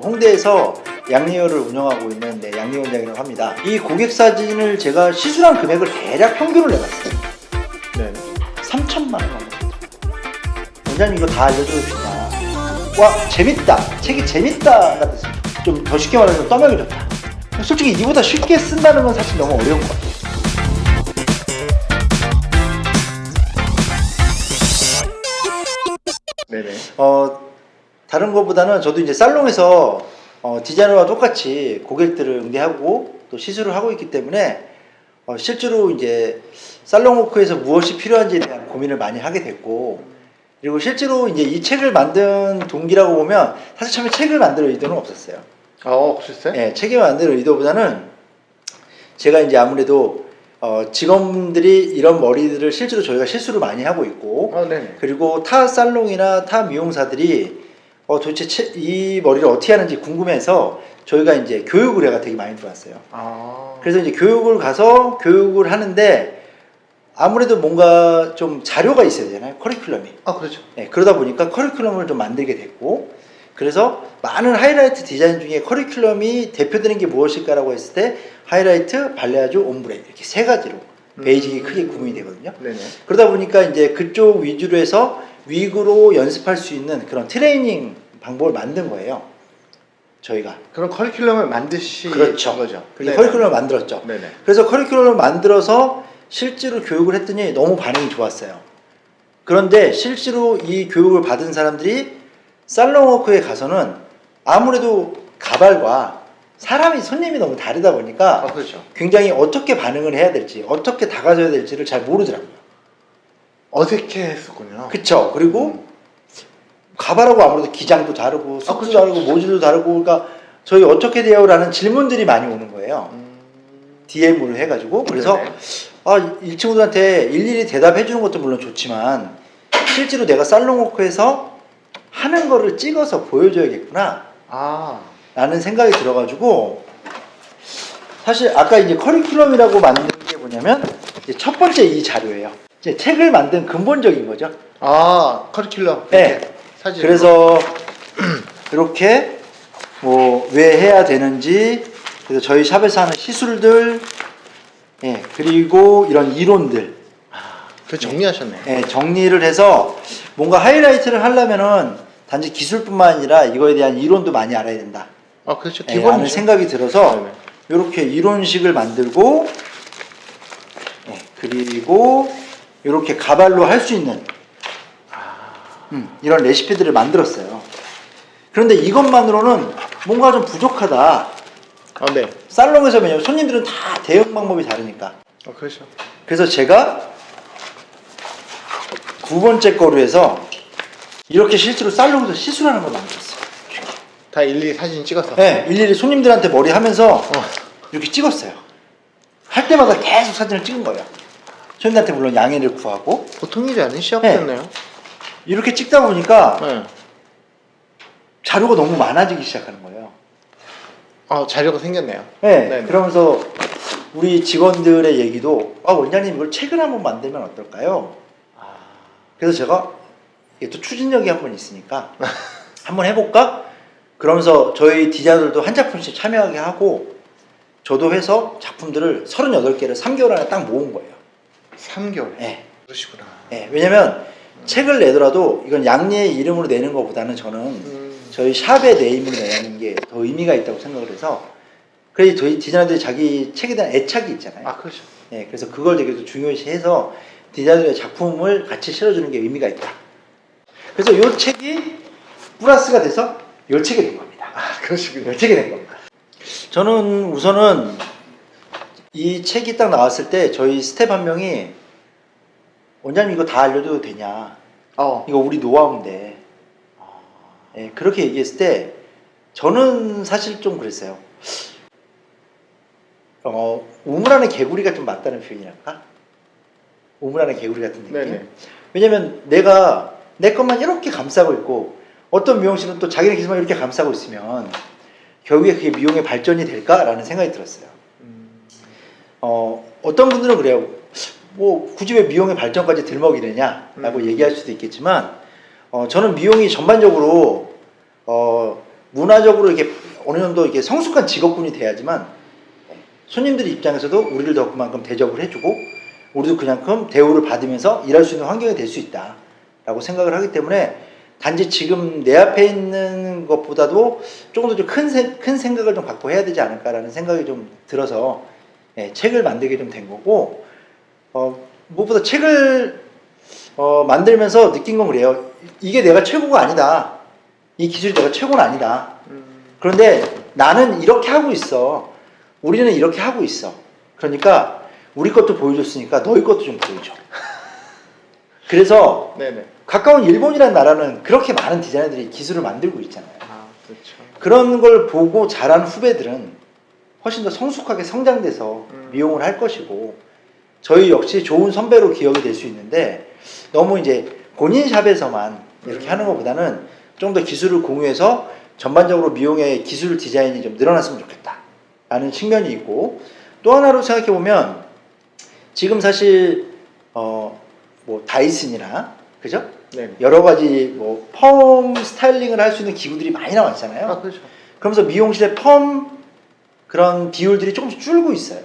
홍대에서 양리어를 운영하고 있는 양리 원장이라고 합니다. 이 고객 사진을 제가 시술한 금액을 대략 평균을 내봤어요. 네. 3천만 원. 원장님 이거 다 알려줘도 되냐? 와 재밌다. 책이 재밌다 같아서 좀 더 쉽게 말해서 떠먹이 좋다. 솔직히 이보다 쉽게 쓴다는 건 사실 너무 어려운 것 같아요. 네네. 다른 것보다는 저도 이제 살롱에서 디자이너와 똑같이 고객들을 응대하고 또 시술을 하고 있기 때문에 실제로 이제 살롱 워크에서 무엇이 필요한지에 대한 고민을 많이 하게 됐고, 그리고 실제로 이제 이 책을 만든 동기라고 보면 사실 처음에 책을 만들 의도는 없었어요. 없었어요? 네, 책을 만들 의도보다는 제가 이제 아무래도 직원들이 이런 머리들을 실제로 저희가 실수를 많이 하고 있고, 네네. 그리고 타 살롱이나 타 미용사들이 도대체 이 머리를 어떻게 하는지 궁금해서 저희가 이제 교육 의뢰가 되게 많이 들어왔어요. 그래서 이제 교육을 가서 교육을 하는데 아무래도 뭔가 좀 자료가 있어야 되잖아요. 커리큘럼이. 그렇죠. 네, 그러다 보니까 커리큘럼을 좀 만들게 됐고, 그래서 많은 하이라이트 디자인 중에 커리큘럼이 대표되는 게 무엇일까라고 했을 때 하이라이트, 발레아주, 옴브레 이렇게 세 가지로 베이직이 크게 구분이 되거든요. 네네. 그러다 보니까 이제 그쪽 위주로 해서 위구로 연습할 수 있는 그런 트레이닝 방법을 만든 거예요. 저희가. 그런 커리큘럼을 만드신 그렇죠. 거죠. 그게 커리큘럼을 만들었죠. 네네. 그래서 커리큘럼을 만들어서 실제로 교육을 했더니 너무 반응이 좋았어요. 그런데 실제로 이 교육을 받은 사람들이 살롱워크에 가서는 아무래도 가발과 사람이 손님이 너무 다르다 보니까 그렇죠. 굉장히 어떻게 반응을 해야 될지 어떻게 다가서야 될지를 잘 모르더라고요. 어색했었군요. 그쵸. 그리고 가발하고 아무래도 기장도 다르고 숱도 그렇죠. 다르고 모질도 다르고, 그러니까 저희 어떻게 돼요? 라는 질문들이 많이 오는 거예요. DM으로 해가지고. 그래서 이 친구들한테 일일이 대답해 주는 것도 물론 좋지만 실제로 내가 살롱워크에서 하는 거를 찍어서 보여줘야겠구나 라는 생각이 들어가지고, 사실 아까 이제 커리큘럼이라고 만든 게 뭐냐면 이제 첫 번째 이 자료예요. 이제 책을 만든 근본적인 거죠. 커리큘럼. 네. 사진. 그래서 이렇게 뭐 왜 해야 되는지, 그래서 저희 샵에서 하는 시술들, 그리고 이런 이론들, 그 정리하셨네요. 정리를 해서 뭔가 하이라이트를 하려면은 단지 기술뿐만 아니라 이거에 대한 이론도 많이 알아야 된다. 그렇죠. 라는 기본이죠. 생각이 들어서 네네. 이렇게 이론식을 만들고, 그리고 이렇게 가발로 할 수 있는 이런 레시피들을 만들었어요. 그런데 이것만으로는 뭔가 좀 부족하다. 네. 살롱에서 왜냐면 손님들은 다 대응 방법이 다르니까. 그렇죠. 그래서 제가 두 번째 거로 해서 이렇게 실제로 살롱에서 시술하는 걸 만들었어요. 다 일일이 사진 찍어서. 네, 일일이 손님들한테 머리 하면서 이렇게 찍었어요. 할 때마다 계속 사진을 찍은 거예요. 손님들한테 물론 양해를 구하고. 보통 일이 아니셨겠네요. 이렇게 찍다 보니까 자료가 너무 많아지기 시작하는 거예요. 자료가 생겼네요. 네. 그러면서 우리 직원들의 얘기도 원장님 이걸 책을 한번 만들면 어떨까요? 그래서 제가 이게 또 추진력이 한 번 있으니까 한번 해볼까? 그러면서 저희 디자이너들도 한 작품씩 참여하게 하고 저도 해서 작품들을 38개를 3개월 안에 딱 모은 거예요. 3개월? 네. 그러시구나. 네. 왜냐면 책을 내더라도 이건 양리의 이름으로 내는 것보다는 저는 저희 샵의 네임으로 내는 게 더 의미가 있다고 생각을 해서, 그래서 저희 디자이너들이 자기 책에 대한 애착이 있잖아요. 그렇죠. 네, 그래서 그걸 되게 또 중요시해서 디자이너의 작품을 같이 실어주는 게 의미가 있다. 그래서 이 책이 플러스가 돼서 이 책이 된 겁니다. 그러시군요. 이 책이 된 겁니다. 저는 우선은 이 책이 딱 나왔을 때 저희 스텝 한 명이 원장님 이거 다 알려줘도 되냐? 이거 우리 노하우인데. 그렇게 얘기했을 때 저는 사실 좀 그랬어요. 우물 안에 개구리가 좀 맞다는 표현이랄까? 우물 안에 개구리 같은 느낌? 네네. 왜냐면 내가 내 것만 이렇게 감싸고 있고 어떤 미용실은 또 자기네 기술만 이렇게 감싸고 있으면 결국에 그게 미용의 발전이 될까라는 생각이 들었어요. 어떤 분들은 그래요. 뭐 굳이 왜 미용의 발전까지 들먹이느냐라고 얘기할 수도 있겠지만 저는 미용이 전반적으로 문화적으로 이렇게 어느 정도 이게 성숙한 직업군이 돼야지만 손님들 입장에서도 우리를 더 그만큼 대접을 해주고 우리도 그만큼 대우를 받으면서 일할 수 있는 환경이 될 수 있다라고 생각을 하기 때문에 단지 지금 내 앞에 있는 것보다도 조금 더 좀 큰 생각을 좀 갖고 해야 되지 않을까라는 생각이 좀 들어서 책을 만들게 좀 된 거고 무엇보다 책을 만들면서 느낀 건 그래요. 이게 내가 최고가 아니다. 이 기술이 내가 최고는 아니다. 그런데 나는 이렇게 하고 있어. 우리는 이렇게 하고 있어. 그러니까 우리 것도 보여줬으니까 너희 것도 좀 보여줘. 그래서 네네. 가까운 일본이라는 나라는 그렇게 많은 디자이너들이 기술을 만들고 있잖아요. 아, 그렇죠. 그런 걸 보고 자란 후배들은 훨씬 더 성숙하게 성장돼서 미용을 할 것이고 저희 역시 좋은 선배로 기억이 될 수 있는데 너무 이제 본인 샵에서만 이렇게 하는 것보다는 좀 더 기술을 공유해서 전반적으로 미용의 기술 디자인이 좀 늘어났으면 좋겠다 라는 측면이 있고 또 하나로 생각해 보면 지금 사실 뭐 다이슨이나 그죠? 네. 여러 가지 뭐 펌 스타일링을 할 수 있는 기구들이 많이 나왔잖아요. 아, 그렇죠. 그러면서 미용실의 펌 그런 비율들이 조금씩 줄고 있어요.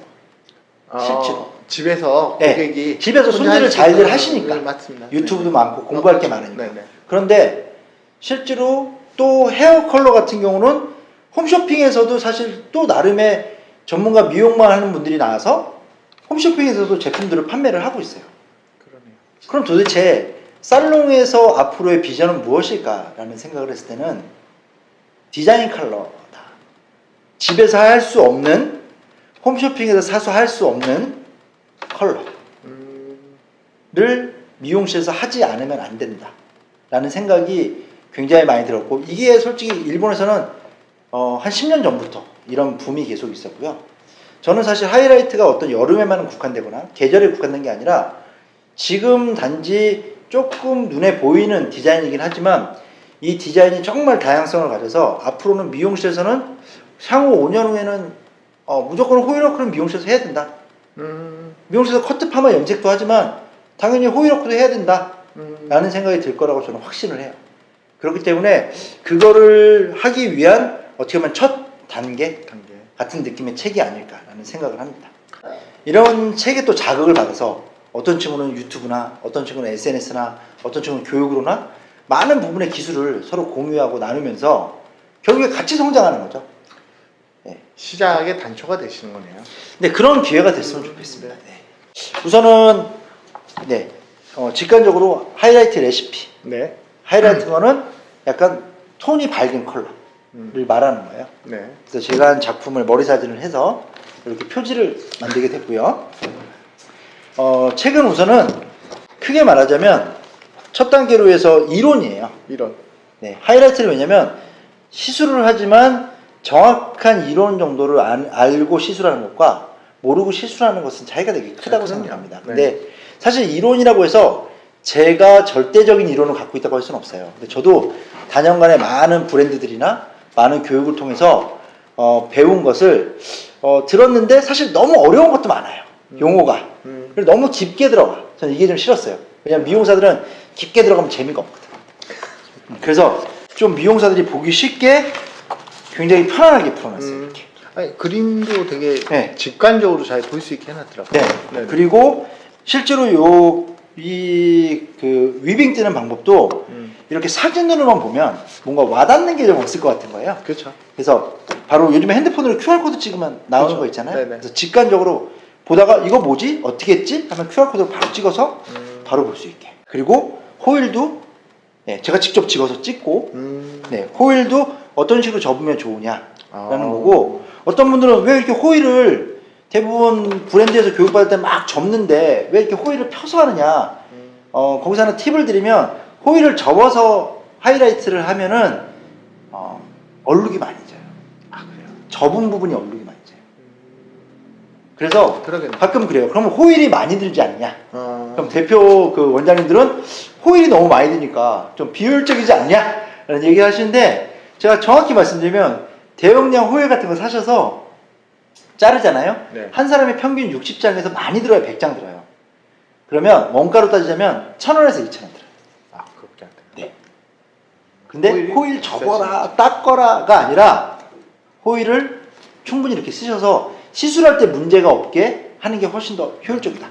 실제로. 집에서 네. 고객이 집에서 혼자 손질을 할수 잘들 있는- 하시니까. 네, 맞습니다. 유튜브도 네. 많고 공부할 게 그렇죠. 많으니까. 네네. 그런데 실제로 또 헤어 컬러 같은 경우는 홈쇼핑에서도 사실 또 나름의 전문가 미용만 하는 분들이 나와서 홈쇼핑에서도 제품들을 판매를 하고 있어요. 그러네요. 그럼 도대체 살롱에서 앞으로의 비전은 무엇일까라는 생각을 했을 때는 디자인 컬러다. 집에서 할 수 없는 홈쇼핑에서 사서 할 수 없는 컬러를 미용실에서 하지 않으면 안 된다 라는 생각이 굉장히 많이 들었고 이게 솔직히 일본에서는 한 10년 전부터 이런 붐이 계속 있었고요. 저는 사실 하이라이트가 어떤 여름에만 국한되거나 계절에 국한된 게 아니라 지금 단지 조금 눈에 보이는 디자인이긴 하지만 이 디자인이 정말 다양성을 가져서 앞으로는 미용실에서는 향후 5년 후에는 무조건 호일워크는 미용실에서 해야 된다. 미용실에서 커트 파마 염색도 하지만 당연히 호일워크도 해야 된다 라는 생각이 들 거라고 저는 확신을 해요. 그렇기 때문에 그거를 하기 위한 어떻게 보면 첫 단계 같은 느낌의 책이 아닐까라는 생각을 합니다. 이런 책에 또 자극을 받아서 어떤 친구는 유튜브나 어떤 친구는 SNS나 어떤 친구는 교육으로나 많은 부분의 기술을 서로 공유하고 나누면서 결국에 같이 성장하는 거죠. 네. 시작의 단초가 되시는 거네요. 네, 그런 기회가 됐으면 좋겠습니다. 네. 우선은 네, 직관적으로 하이라이트 레시피. 네. 하이라이트는 약간 톤이 밝은 컬러를 말하는 거예요. 네. 그래서 제가 한 작품을 머리 사진을 해서 이렇게 표지를 만들게 됐고요. 책은 우선은 크게 말하자면 첫 단계로 해서 이론이에요. 이런. 네, 하이라이트는 왜냐면 시술을 하지만 정확한 이론 정도를 알고 시술하는 것과 모르고 시술하는 것은 차이가 되게 크다고 그럼요. 생각합니다. 네. 근데 사실 이론이라고 해서 제가 절대적인 이론을 갖고 있다고 할 수는 없어요. 근데 저도 다년간의 많은 브랜드들이나 많은 교육을 통해서 배운 것을 들었는데 사실 너무 어려운 것도 많아요. 용어가. 그리고 너무 깊게 들어가. 저는 이게 좀 싫었어요. 왜냐면 미용사들은 깊게 들어가면 재미가 없거든. 그래서 좀 미용사들이 보기 쉽게 굉장히 편안하게 풀어놨어요. 이렇게. 아니, 그림도 되게 네. 직관적으로 잘 볼 수 있게 해놨더라고요. 네. 그리고 실제로 그 위빙 뜨는 방법도 이렇게 사진으로만 보면 뭔가 와닿는 게 좀 없을 것 같은 거예요. 그렇죠. 그래서 바로 요즘에 핸드폰으로 QR코드 찍으면 나오는 그렇죠. 거 있잖아요. 네네. 그래서 직관적으로 보다가 이거 뭐지? 어떻게 했지? 하면 QR코드를 바로 찍어서 바로 볼 수 있게. 그리고 호일도 네, 제가 직접 찍어서 찍고 네, 호일도 어떤 식으로 접으면 좋으냐라는 거고 어떤 분들은 왜 이렇게 호일을 대부분 브랜드에서 교육받을 때 막 접는데 왜 이렇게 호일을 펴서 하느냐 거기서 하나 팁을 드리면 호일을 접어서 하이라이트를 하면은 얼룩이 많이 져요. 아, 그래요? 접은 부분이 얼룩이 많이 져요. 그래서 그러겠네. 가끔 그래요. 그러면 호일이 많이 들지 않냐? 그럼 아, 대표 그 원장님들은 호일이 너무 많이 드니까 좀 비효율적이지 않냐? 라는 얘기 하시는데 제가 정확히 말씀드리면 대용량 호일 같은 거 사셔서 자르잖아요. 네. 한 사람이 평균 60장에서 많이 들어요. 100장 들어요. 그러면 원가로 따지자면 1,000원에서 2,000원 들어요. 아, 그렇게 안 돼요. 네. 근데 호일이 호일 접어라 닦거라가 아니라 호일을 충분히 이렇게 쓰셔서 시술할 때 문제가 없게 하는 게 훨씬 더 효율적이다.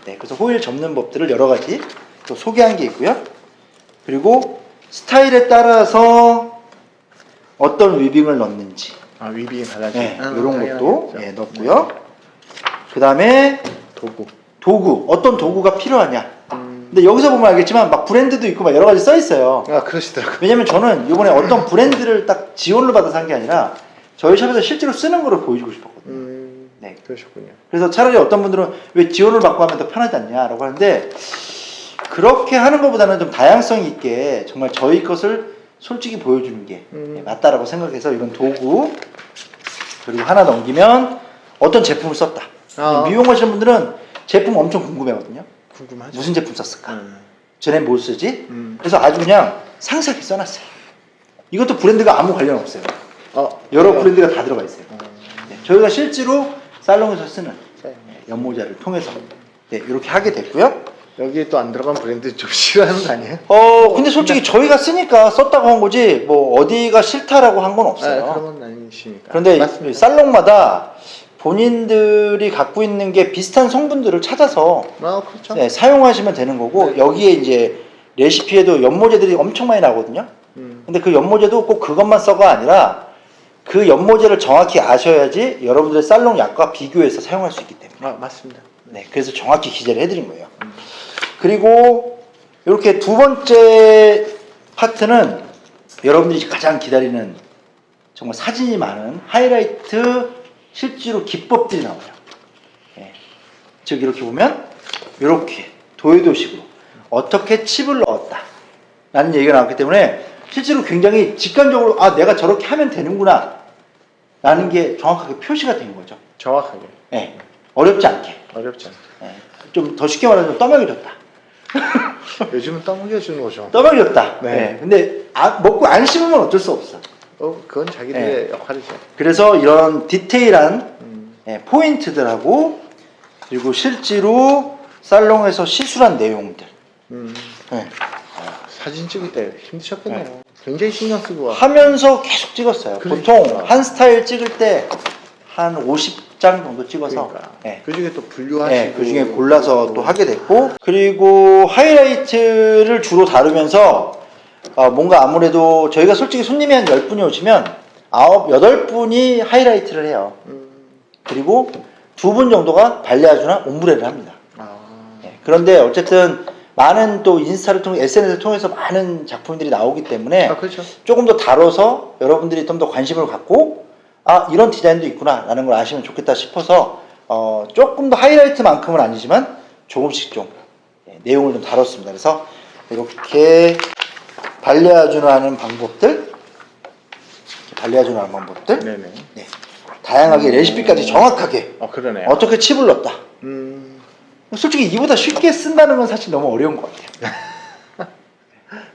네, 그래서 호일 접는 법들을 여러 가지 또 소개한 게 있고요. 그리고 스타일에 따라서 어떤 위빙을 넣는지, 아, 위빙이 달라지. 네, 이런 것도 당연하겠죠. 넣고요. 그 다음에 도구, 어떤 도구가 필요하냐. 근데 여기서 보면 알겠지만 막 브랜드도 있고 막 여러 가지 써 있어요. 아, 그러시더라고요. 왜냐면 저는 이번에 어떤 브랜드를 딱 지원을 받아서 한 게 아니라 저희 샵에서 실제로 쓰는 거를 보여주고 싶었거든요. 네. 그러셨군요. 그래서 차라리 어떤 분들은 왜 지원을 받고 하면 더 편하지 않냐라고 하는데, 그렇게 하는 것보다는 좀 다양성 있게 정말 저희 것을 솔직히 보여주는 게 맞다라고 생각해서 이런 도구, 그리고 하나 넘기면 어떤 제품을 썼다. 미용하시는 분들은 제품 엄청 궁금해하거든요. 궁금하죠. 무슨 제품 썼을까? 쟤네 뭐 쓰지? 그래서 아주 그냥 상세하게 써놨어요. 이것도 브랜드가 아무 관련 없어요. 여러 브랜드가 다 들어가 있어요. 네, 저희가 실제로 살롱에서 쓰는 연모자를 통해서 이렇게 하게 됐고요. 여기에 또 안 들어간 브랜드 좀 싫어하는 거 아니에요? 근데 솔직히 저희가 쓰니까 썼다고 한 거지 뭐 어디가 싫다라고 한 건 없어요. 그런 건 아니시니까. 그런데 맞습니다. 살롱마다 본인들이 갖고 있는 게 비슷한 성분들을 찾아서 그렇죠. 네, 사용하시면 되는 거고, 네. 여기에 이제 레시피에도 연모제들이 엄청 많이 나오거든요. 근데 그 연모제도 꼭 그것만 써가 아니라 그 연모제를 정확히 아셔야지 여러분들의 살롱 약과 비교해서 사용할 수 있기 때문에. 맞습니다. 네, 그래서 정확히 기재를 해드린 거예요. 그리고 이렇게 두 번째 파트는 여러분들이 가장 기다리는 정말 사진이 많은 하이라이트 실제로 기법들이 나와요. 네. 즉 이렇게 보면 이렇게 도해도식으로 어떻게 칩을 넣었다 라는 얘기가 나왔기 때문에 실제로 굉장히 직관적으로 내가 저렇게 하면 되는구나 라는 게 정확하게 표시가 된 거죠. 정확하게. 네. 어렵지 않게. 어렵지 않게. 네. 좀 더 쉽게 말하면 떠먹여줬다. 요즘은 떠먹여주는 거죠. 떠먹여줬다. 네. 네. 근데 먹고 안 씹으면 어쩔 수 없어. 그건 자기들의 역할이죠. 그래서 이런 디테일한 포인트들하고, 그리고 실제로 살롱에서 시술한 내용들. 네. 사진 찍을 때 힘드셨겠네요. 굉장히 신경 쓰고 하면서 계속 찍었어요. 그러니까. 보통 한 스타일 찍을 때 한 50장 정도 찍어서 그 중에 또 분류하시고 그 중에 골라서 또 하게 됐고, 그리고 하이라이트를 주로 다루면서 뭔가 아무래도 저희가 솔직히 손님이 한 10분이 오시면 8분이 하이라이트를 해요. 그리고 2분 정도가 발레아주나 옴브레를 합니다. 그런데 어쨌든 많은 또 인스타를 통해 SNS를 통해서 많은 작품들이 나오기 때문에 그렇죠. 조금 더 다뤄서 여러분들이 좀 더 관심을 갖고 이런 디자인도 있구나 라는 걸 아시면 좋겠다 싶어서 조금 더 하이라이트만큼은 아니지만 조금씩 좀 내용을 좀 다뤘습니다. 그래서 이렇게 발레아주나 하는 방법들, 네네. 네. 다양하게 레시피까지 정확하게 그러네요. 어떻게 칩을 넣었다. 솔직히 이보다 쉽게 쓴다는 건 사실 너무 어려운 것 같아요.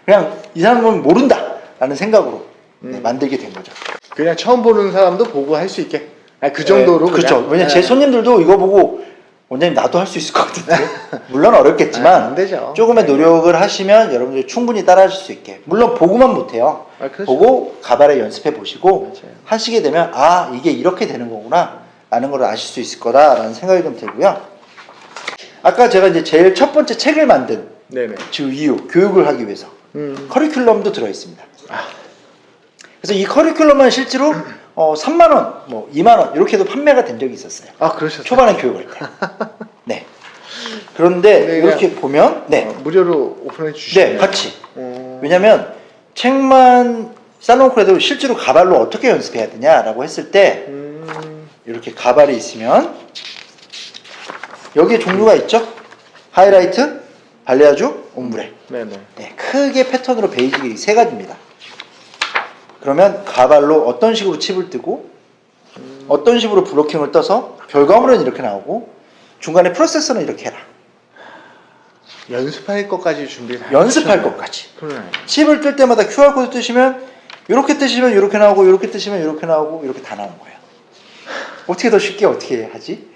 그냥 이 사람은 모른다 라는 생각으로 만들게 된 거죠. 그냥 처음 보는 사람도 보고 할 수 있게 그 정도로. 그렇죠. 왜냐면 제 손님들도 이거 보고 원장님 나도 할 수 있을 것 같은데 물론 어렵겠지만 안 되죠. 조금의 노력을 하시면 여러분들이 충분히 따라 하실 수 있게. 물론 보고만 못해요. 그렇죠. 보고 가발에 연습해 보시고 맞아요. 하시게 되면 이게 이렇게 되는 거구나 라는 걸 아실 수 있을 거다라는 생각이 좀 들고요. 아까 제가 이제 제일 첫 번째 책을 만든 네네. 그 이유, 교육을 하기 위해서 커리큘럼도 들어있습니다. 그래서 이 커리큘럼은 실제로 3만원, 뭐 2만원 이렇게도 판매가 된 적이 있었어요. 그러셨어요? 초반에 교육할 때. 네. 그런데 네, 이렇게 보면 무료로 오픈해 주시네요. 네, 같이. 왜냐면 책만 살롱크레도 실제로 가발로 어떻게 연습해야 되냐라고 했을 때 이렇게 가발이 있으면 여기에 종류가 있죠. 하이라이트, 발레아주, 옴브레. 네네. 네, 크게 패턴으로 베이직이 3가지입니다. 그러면 가발로 어떤 식으로 칩을 뜨고 어떤 식으로 브로킹을 떠서 결과물은 이렇게 나오고 중간에 프로세서는 이렇게 해라. 연습할 것까지 준비를 연습할 것까지. 그러네. 칩을 뜰 때마다 QR코드 뜨시면 이렇게 뜨시면 이렇게 나오고 이렇게 뜨시면 이렇게 나오고 이렇게 다 나온 거예요. 어떻게 더 쉽게 어떻게 하지?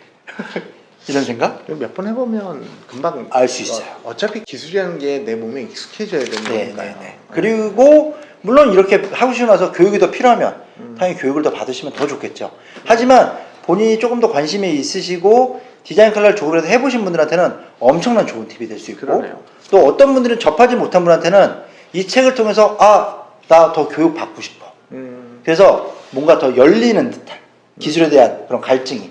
이런 생각? 몇 번 해보면 금방 알 수 있어요. 어차피 기술이라는 게 내 몸에 익숙해져야 되는 거니까요. 그리고 물론 이렇게 하시고 나서 교육이 더 필요하면 당연히 교육을 더 받으시면 더 좋겠죠. 하지만 본인이 조금 더 관심이 있으시고 디자인 컬러를 조금이라도 해보신 분들한테는 엄청난 좋은 팁이 될 수 있고, 그러네요. 또 어떤 분들은 접하지 못한 분한테는 이 책을 통해서 나 더 교육 받고 싶어. 그래서 뭔가 더 열리는 듯한 기술에 대한 그런 갈증이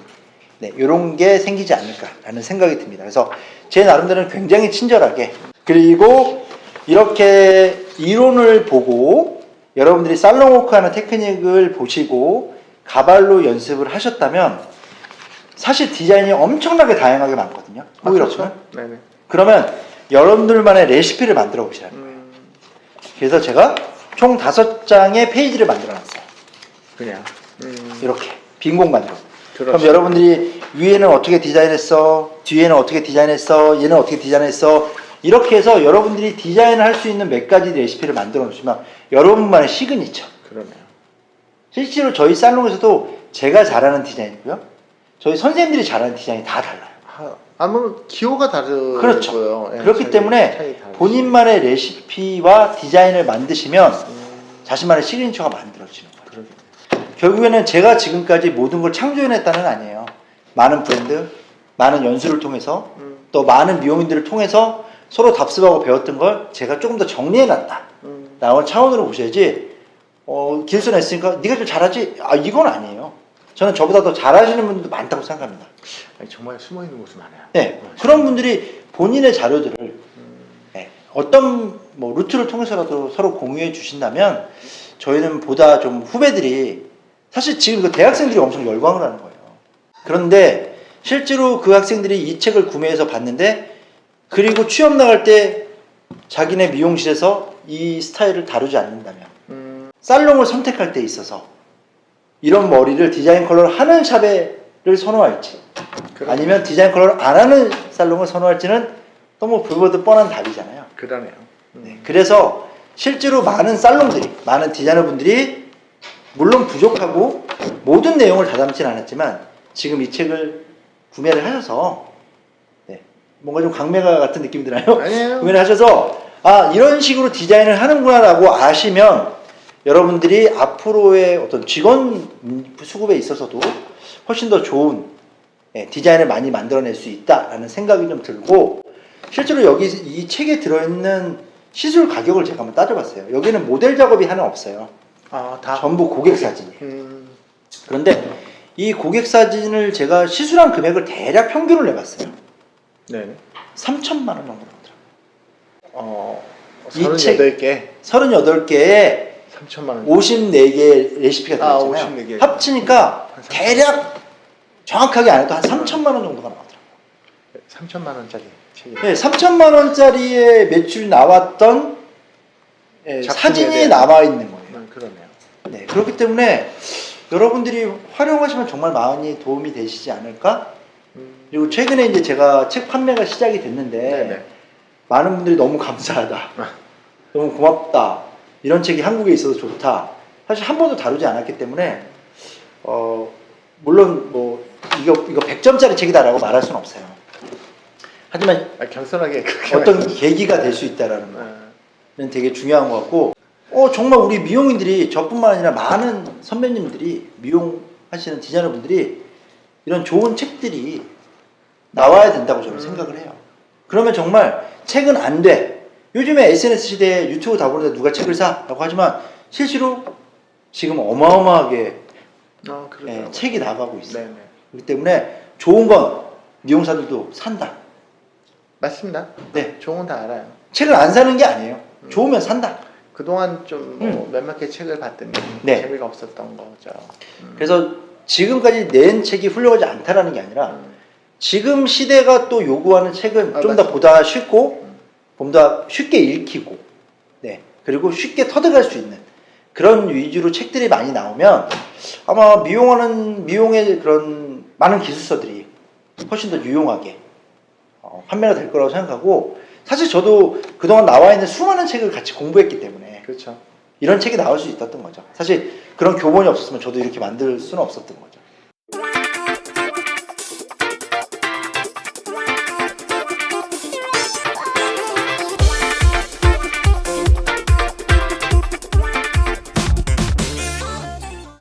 이런 게 생기지 않을까라는 생각이 듭니다. 그래서 제 나름대로는 굉장히 친절하게, 그리고 이렇게 이론을 보고 여러분들이 살롱워크 하는 테크닉을 보시고 가발로 연습을 하셨다면 사실 디자인이 엄청나게 다양하게 많거든요. 그렇죠. 네네. 그러면 여러분들만의 레시피를 만들어 보시라는 거예요. 그래서 제가 총 5장의 페이지를 만들어 놨어요. 그냥 이렇게 빈 공간으로. 그럼 그렇죠. 여러분들이 위에는 어떻게 디자인했어, 뒤에는 어떻게 디자인했어, 얘는 어떻게 디자인했어, 이렇게 해서 여러분들이 디자인을 할 수 있는 몇 가지 레시피를 만들어 놓으시면 여러분만의 시그니처. 그러네요. 실제로 저희 살롱에서도 제가 잘하는 디자인이고요, 저희 선생님들이 잘하는 디자인이 다 달라요. 아무래도 기호가 다르고요. 그렇죠. 예, 그렇기 때문에 차이 다르시. 본인만의 레시피와 디자인을 만드시면 자신만의 시그니처가 만들어지는 거예요. 그러겠네요. 결국에는 제가 지금까지 모든 걸 창조해냈다는 건 아니에요. 많은 브랜드, 많은 연수를 통해서 또 많은 미용인들을 통해서 서로 답습하고 배웠던 걸 제가 조금 더 정리해놨다 라는 차원으로 보셔야지, 길서 냈으니까 네가 좀 잘하지? 이건 아니에요. 저는 저보다 더 잘하시는 분들도 많다고 생각합니다. 아니, 정말 숨어있는 곳이 많아요. 네, 그런 분들이 본인의 자료들을 어떤 루트를 통해서라도 서로 공유해 주신다면 저희는 보다 좀 후배들이, 사실 지금 그 대학생들이 엄청 열광을 하는 거예요. 그런데 실제로 그 학생들이 이 책을 구매해서 봤는데, 그리고 취업 나갈 때 자기네 미용실에서 이 스타일을 다루지 않는다면 살롱을 선택할 때 있어서 이런 머리를 디자인 컬러로 하는 샵을 선호할지 아니면 디자인 컬러를 안 하는 살롱을 선호할지는 너무 불보듯 뻔한 답이잖아요. 그러네요. 네, 그래서 실제로 많은 살롱들이, 많은 디자이너분들이 물론 부족하고 모든 내용을 다 담진 않았지만 지금 이 책을 구매를 하셔서 뭔가 좀 강매가 같은 느낌이 드나요? 아니에요. 구매를 하셔서 이런 식으로 디자인을 하는구나 라고 아시면 여러분들이 앞으로의 어떤 직원 수급에 있어서도 훨씬 더 좋은 디자인을 많이 만들어낼 수 있다라는 생각이 좀 들고, 실제로 여기 이 책에 들어있는 시술 가격을 제가 한번 따져봤어요. 여기는 모델 작업이 하나 없어요. 다 전부 고객 사진이에요. 그런데 이 고객 사진을 제가 시술한 금액을 대략 평균을 내봤어요. 네. 3,000만 원 정도 나오더라고요. 이 책 38개. 38개에 3천만 원. 54개 레시피가 들어있잖아요. 54개. 합치니까 대략 정확하게 안 해도 한 3,000만 원 정도가 나오더라고요. 3천만 원짜리 책이. 네, 3,000만 원짜리의 매출이 나왔던 사진이 대한. 남아있는 거예요. 그러네요. 네, 그렇기 때문에 여러분들이 활용하시면 정말 많이 도움이 되시지 않을까? 그리고 최근에 이제 제가 책 판매가 시작이 됐는데 네네. 많은 분들이 너무 감사하다, 너무 고맙다, 이런 책이 한국에 있어서 좋다, 사실 한 번도 다루지 않았기 때문에 물론 뭐 이거 100점짜리 책이다라고 말할 수는 없어요. 하지만 겸손하게 어떤 계기가 될 수 있다라는 거는 되게 중요한 것 같고, 정말 우리 미용인들이, 저뿐만 아니라 많은 선배님들이, 미용하시는 디자이너분들이 이런 좋은 책들이 나와야 된다고 저는 생각을 해요. 그러면 정말 책은 안 돼. 요즘에 SNS 시대에 유튜브 다 보는데 누가 책을 사? 라고 하지만 실제로 지금 어마어마하게 책이 나가고 있어요. 네네. 그렇기 때문에 좋은 건 미용사들도 산다. 맞습니다. 네. 좋은 건 다 알아요. 책을 안 사는 게 아니에요. 좋으면 산다. 그동안 좀 몇몇 개 책을 봤더니 네. 재미가 없었던 거죠. 그래서 지금까지 낸 책이 훌륭하지 않다라는 게 아니라 지금 시대가 또 요구하는 책은 좀 더 보다 쉽고 보다 쉽게 읽히고 그리고 쉽게 터득할 수 있는 그런 위주로 책들이 많이 나오면 아마 미용의 그런 많은 기술서들이 훨씬 더 유용하게 판매가 될 거라고 생각하고, 사실 저도 그동안 나와 있는 수많은 책을 같이 공부했기 때문에 그렇죠. 이런 책이 나올 수 있었던 거죠. 사실 그런 교본이 없었으면 저도 이렇게 만들 수는 없었던 거죠.